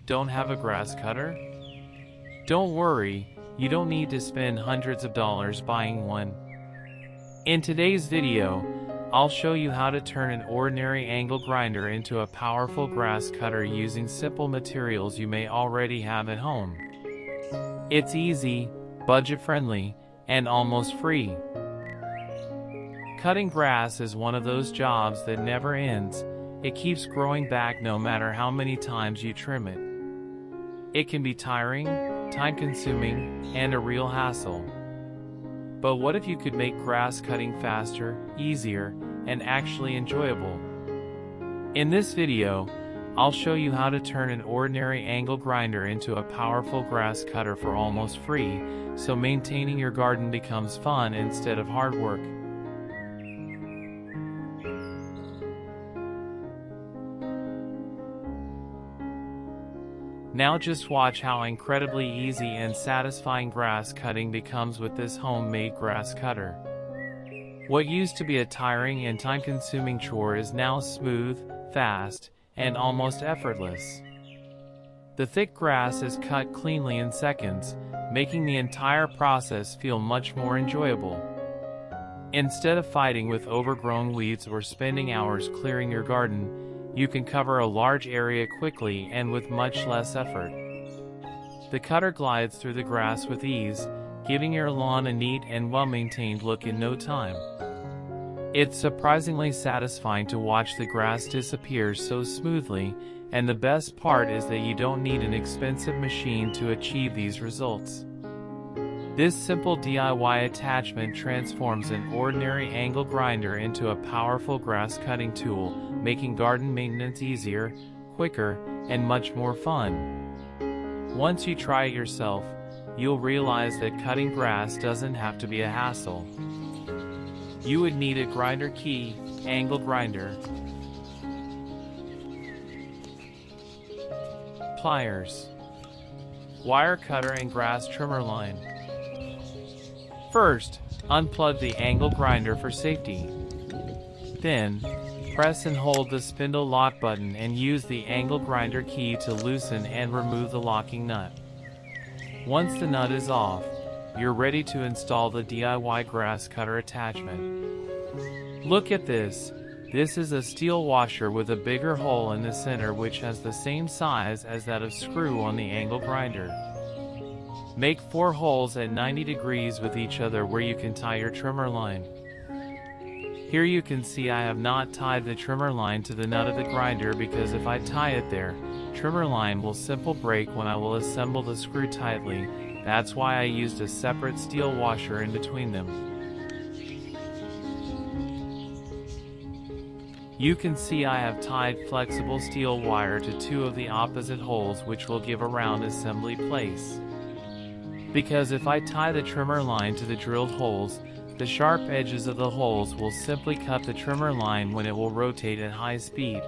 Don't have a grass cutter? Don't worry, you don't need to spend hundreds of dollars buying one. In today's video, I'll show you how to turn an ordinary angle grinder into a powerful grass cutter using simple materials you may already have at home. It's easy, budget-friendly, and almost free. Cutting grass is one of those jobs that never ends. It keeps growing back no matter how many times you trim it. It can be tiring, time-consuming, and a real hassle. But what if you could make grass cutting faster, easier, and actually enjoyable? In this video, I'll show you how to turn an ordinary angle grinder into a powerful grass cutter for almost free, so maintaining your garden becomes fun instead of hard work. Now just watch how incredibly easy and satisfying grass cutting becomes with this homemade grass cutter. What used to be a tiring and time-consuming chore is now smooth, fast, and almost effortless. The thick grass is cut cleanly in seconds, making the entire process feel much more enjoyable. Instead of fighting with overgrown weeds or spending hours clearing your garden, you can cover a large area quickly and with much less effort. The cutter glides through the grass with ease, giving your lawn a neat and well-maintained look in no time. It's surprisingly satisfying to watch the grass disappear so smoothly, and the best part is that you don't need an expensive machine to achieve these results. This simple DIY attachment transforms an ordinary angle grinder into a powerful grass cutting tool, making garden maintenance easier, quicker, and much more fun. Once you try it yourself, you'll realize that cutting grass doesn't have to be a hassle. You would need a grinder key, angle grinder, pliers, wire cutter, and grass trimmer line. First, unplug the angle grinder for safety. Then, press and hold the spindle lock button and use the angle grinder key to loosen and remove the locking nut. Once the nut is off, you're ready to install the DIY grass cutter attachment. Look at this. This is a steel washer with a bigger hole in the center which has the same size as that of screw on the angle grinder. Make 4 holes at 90 degrees with each other where you can tie your trimmer line. Here you can see I have not tied the trimmer line to the nut of the grinder because if I tie it there, trimmer line will simply break when I will assemble the screw tightly. That's why I used a separate steel washer in between them. You can see I have tied flexible steel wire to 2 of the opposite holes which will give a round assembly place. Because if I tie the trimmer line to the drilled holes, the sharp edges of the holes will simply cut the trimmer line when it will rotate at high speed.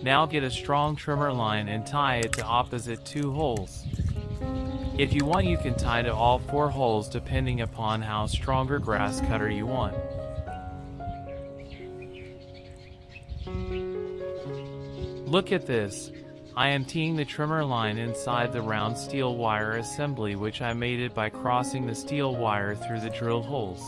Now get a strong trimmer line and tie it to opposite 2 holes. If you want, you can tie to all 4 holes depending upon how stronger grass cutter you want. Look at this. I am teeing the trimmer line inside the round steel wire assembly which I made it by crossing the steel wire through the drilled holes.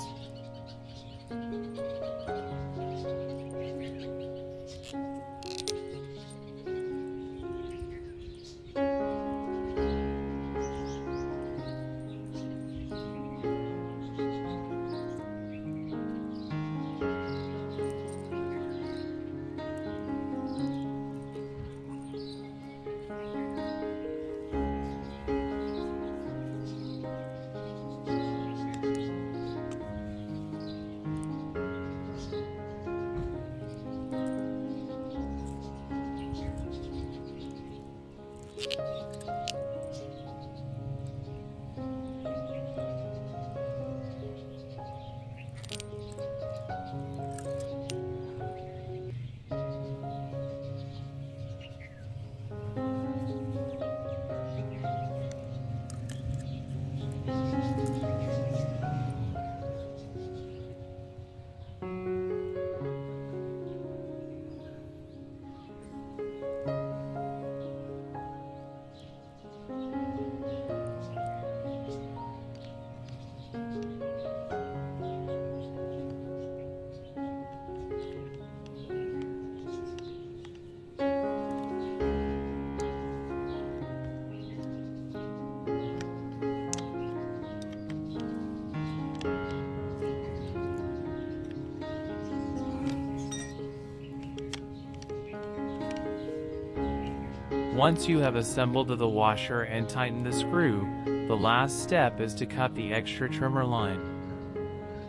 Once you have assembled the washer and tightened the screw, the last step is to cut the extra trimmer line.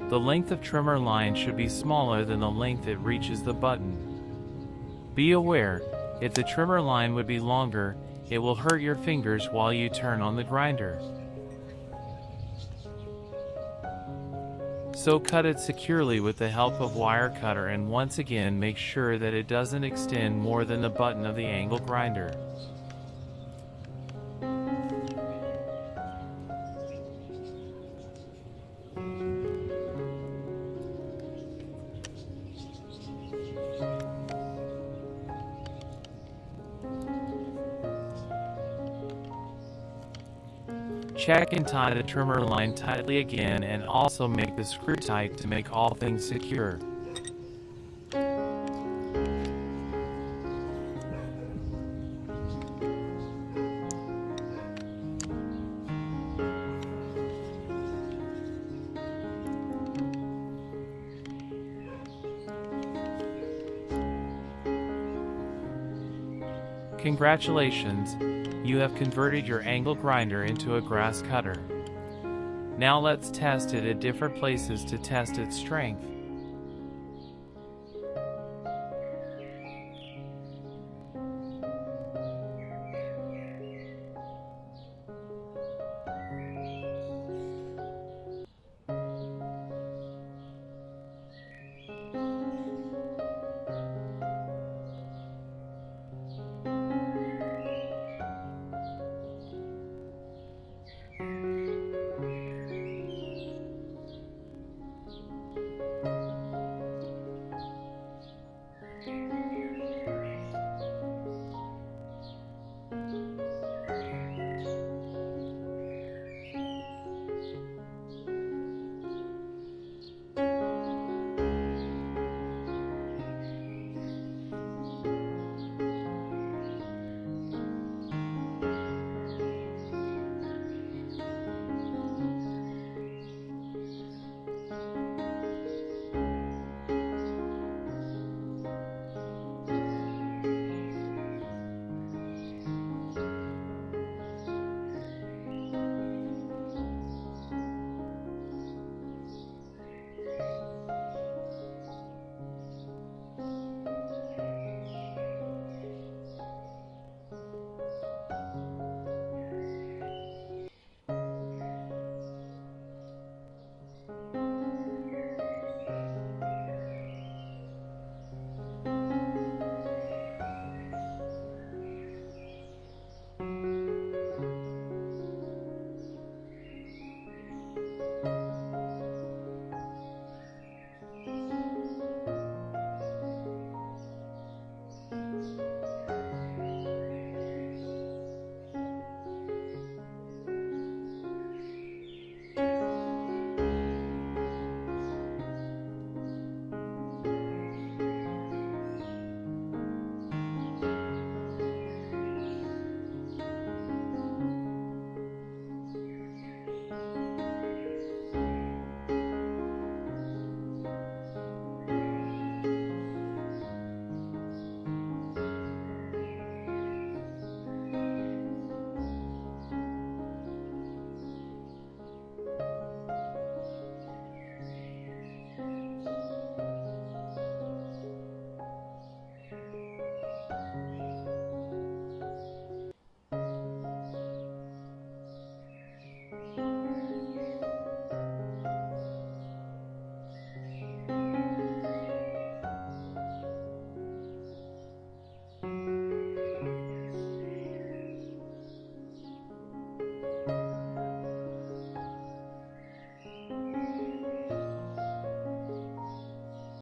The length of trimmer line should be smaller than the length it reaches the button. Be aware, if the trimmer line would be longer, it will hurt your fingers while you turn on the grinder. So cut it securely with the help of wire cutter, and once again make sure that it doesn't extend more than the button of the angle grinder. Check and tie the trimmer line tightly again, and also make the screw tight to make all things secure. Congratulations, you have converted your angle grinder into a grass cutter. Now let's test it at different places to test its strength.